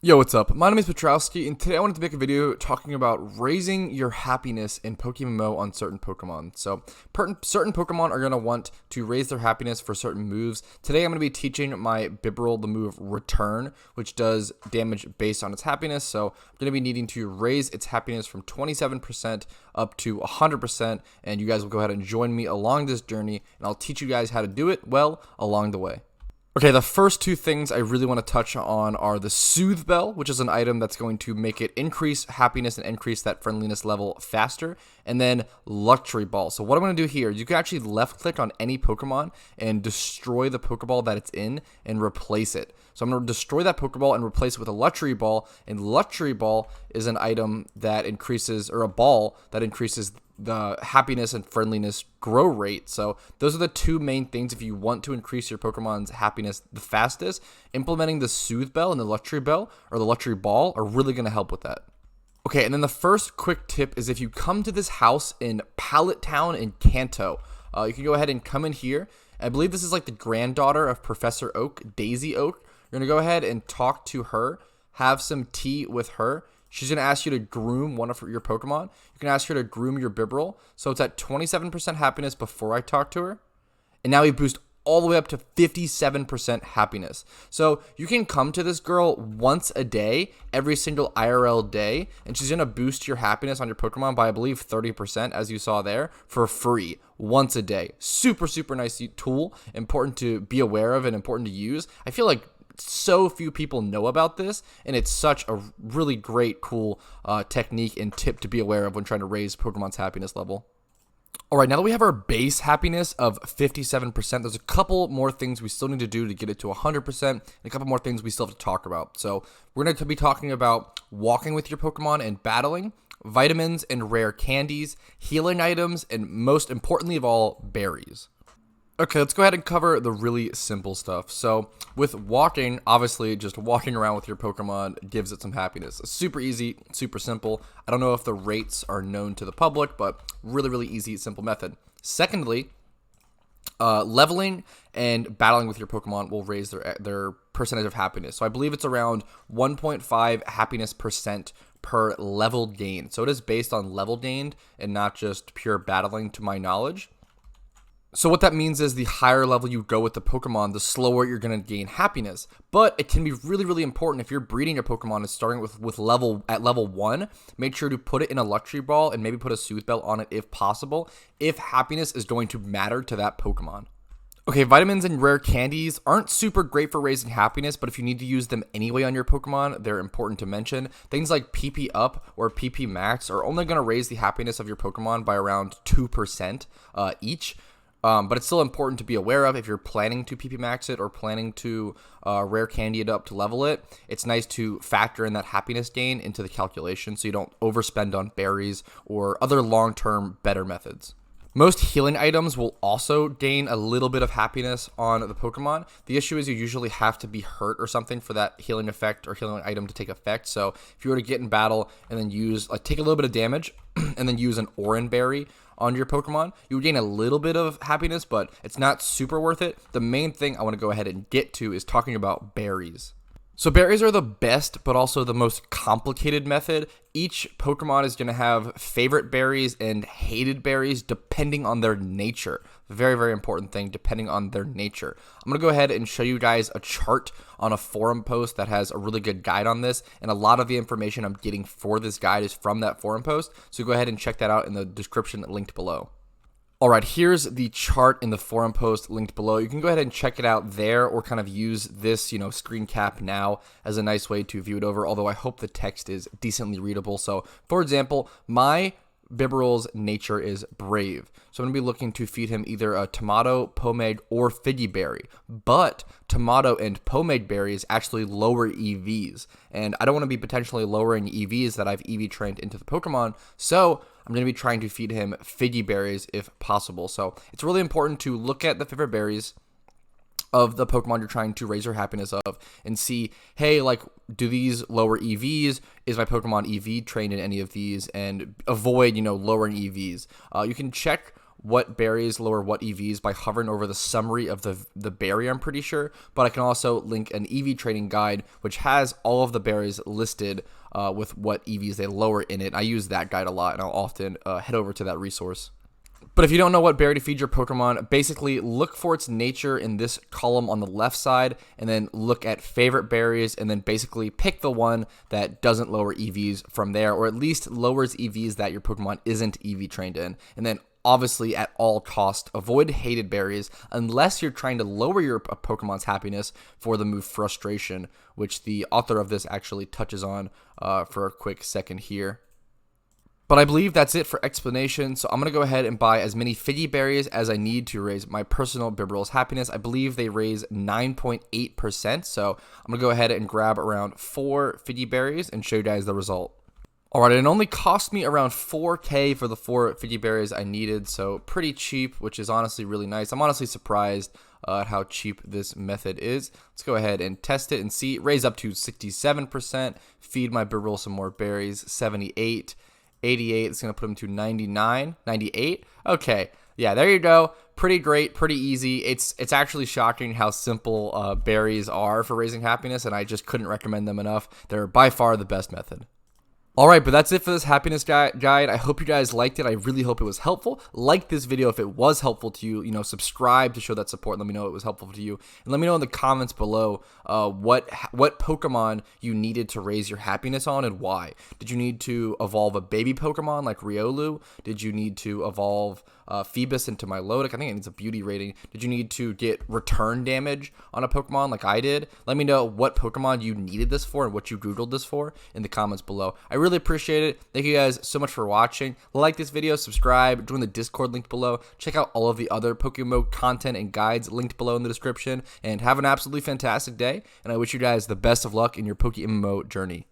Yo, what's up? My name is Petrowski, and today I wanted to make a video talking about raising your happiness in PokeMMO on certain Pokemon. So, certain Pokemon are going to want to raise their happiness for certain moves. Today I'm going to be teaching my Bibarel the move Return, which does damage based on its happiness. So, I'm going to be needing to raise its happiness from 27% up to 100%, and you guys will go ahead and join me along this journey, and I'll teach you guys how to do it well along the way. Okay, the first two things I really want to touch on are the Soothe Bell, which is an item that's going to make it increase happiness and increase that friendliness level faster, and then Luxury Ball. So what I'm going to do here is you can actually left-click on any Pokemon and destroy the Pokeball that it's in and replace it. So I'm going to destroy that Pokeball and replace it with a Luxury Ball, and Luxury Ball is an item that increases, or a ball that increases the happiness and friendliness grow rate. So those are the two main things if you want to increase your Pokemon's happiness the fastest. Implementing the Soothe Bell and the Luxury Bell or the Luxury Ball are really going to help with that. Okay, and then the first quick tip is if you come to this house in Pallet Town in Kanto, you can go ahead and come in here. I believe this is like the granddaughter of Professor Oak, Daisy Oak. You're going to go ahead and talk to her, have some tea with her. She's going to ask you to groom one of your Pokemon. You can ask her to groom your Bibarel. So it's at 27% happiness before I talk to her. And now we boost all the way up to 57% happiness. So you can come to this girl once a day, every single IRL day, and she's going to boost your happiness on your Pokemon by, I believe, 30%, as you saw there, for free, once a day. Super, super nice tool, important to be aware of and important to use. I feel like so few people know about this, and it's such a really great, cool technique and tip to be aware of when trying to raise Pokemon's happiness level. All right, now that we have our base happiness of 57%, there's a couple more things we still need to do to get it to 100%, and a couple more things we still have to talk about. So we're going to be talking about walking with your Pokemon and battling, vitamins and rare candies, healing items, and most importantly of all, berries. Okay, let's go ahead and cover the really simple stuff. So with walking, obviously just walking around with your Pokemon gives it some happiness. It's super easy, super simple. I don't know if the rates are known to the public, but really, really easy, simple method. Secondly, leveling and battling with your Pokemon will raise their percentage of happiness. So I believe it's around 1.5 happiness percent per level gained. So it is based on level gained and not just pure battling, to my knowledge. So what that means is the higher level you go with the Pokemon, the slower you're going to gain happiness. But it can be really, really important if you're breeding your Pokemon and starting with level 1, make sure to put it in a Luxury Ball and maybe put a Soothe Bell on it if possible, if happiness is going to matter to that Pokemon. Okay, vitamins and rare candies aren't super great for raising happiness, but if you need to use them anyway on your Pokemon, they're important to mention. Things like PP Up or PP Max are only going to raise the happiness of your Pokemon by around 2% each. But it's still important to be aware of if you're planning to PP Max it or planning to rare candy it up to level it. It's nice to factor in that happiness gain into the calculation so you don't overspend on berries or other long-term better methods. Most healing items will also gain a little bit of happiness on the Pokemon. The issue is you usually have to be hurt or something for that healing effect or healing item to take effect. So if you were to get in battle and then take a little bit of damage and then use an Oran Berry on your Pokemon, you would gain a little bit of happiness, but it's not super worth it. The main thing I want to go ahead and get to is talking about berries. So berries are the best, but also the most complicated method. Each Pokemon is going to have favorite berries and hated berries depending on their nature. Very, very important thing, depending on their nature. I'm going to go ahead and show you guys a chart on a forum post that has a really good guide on this, and a lot of the information I'm getting for this guide is from that forum post, so go ahead and check that out in the description linked below. All right, here's the chart in the forum post linked below. You can go ahead and check it out there or kind of use this, screen cap now as a nice way to view it over, although I hope the text is decently readable. So, for example, my Bibarel's nature is brave. So I'm going to be looking to feed him either a tomato, pomade, or figgy berry. But tomato and pomade berries actually lower EVs. And I don't want to be potentially lowering EVs that I've EV trained into the Pokemon. So I'm going to be trying to feed him figgy berries if possible. So it's really important to look at the favorite berries of the Pokemon you're trying to raise your happiness of and see, hey, like, do these lower EVs? Is my Pokemon EV trained in any of these? And avoid, lowering EVs. You can check what berries lower what EVs by hovering over the summary of the berry, I'm pretty sure. But I can also link an EV trading guide, which has all of the berries listed with what EVs they lower in it. I use that guide a lot, and I'll often head over to that resource. But if you don't know what berry to feed your Pokemon, basically look for its nature in this column on the left side, and then look at favorite berries, and then basically pick the one that doesn't lower EVs from there, or at least lowers EVs that your Pokemon isn't EV trained in. And then obviously, at all cost, avoid hated berries unless you're trying to lower your Pokemon's happiness for the move Frustration, which the author of this actually touches on for a quick second here. But I believe that's it for explanation, so I'm going to go ahead and buy as many Figgy berries as I need to raise my personal Bibarel's happiness. I believe they raise 9.8%, so I'm going to go ahead and grab around 4 Figgy berries and show you guys the result. Alright, it only cost me around 4K for the 4 Figgy berries I needed, so pretty cheap, which is honestly really nice. I'm honestly surprised at how cheap this method is. Let's go ahead and test it and see. Raise up to 67%, feed my Bibarel some more berries, 78, 88, it's going to put them to 99, 98. Okay, yeah, there you go. Pretty great, pretty easy. It's actually shocking how simple berries are for raising happiness, and I just couldn't recommend them enough. They're by far the best method. Alright, but that's it for this happiness guide. I hope you guys liked it. I really hope it was helpful. Like this video if it was helpful to you. Subscribe to show that support. Let me know it was helpful to you. And let me know in the comments below what Pokemon you needed to raise your happiness on and why. Did you need to evolve a baby Pokemon like Riolu? Did you need to evolve Phoebus into Milotic? I think it needs a beauty rating. Did you need to get return damage on a Pokemon like I did? Let me know what Pokemon you needed this for and what you Googled this for in the comments below. I really appreciate it. Thank you guys so much for watching. Like this video, subscribe, join the Discord linked below. Check out all of the other PokeMMO content and guides linked below in the description. And have an absolutely fantastic day. And I wish you guys the best of luck in your PokeMMO journey.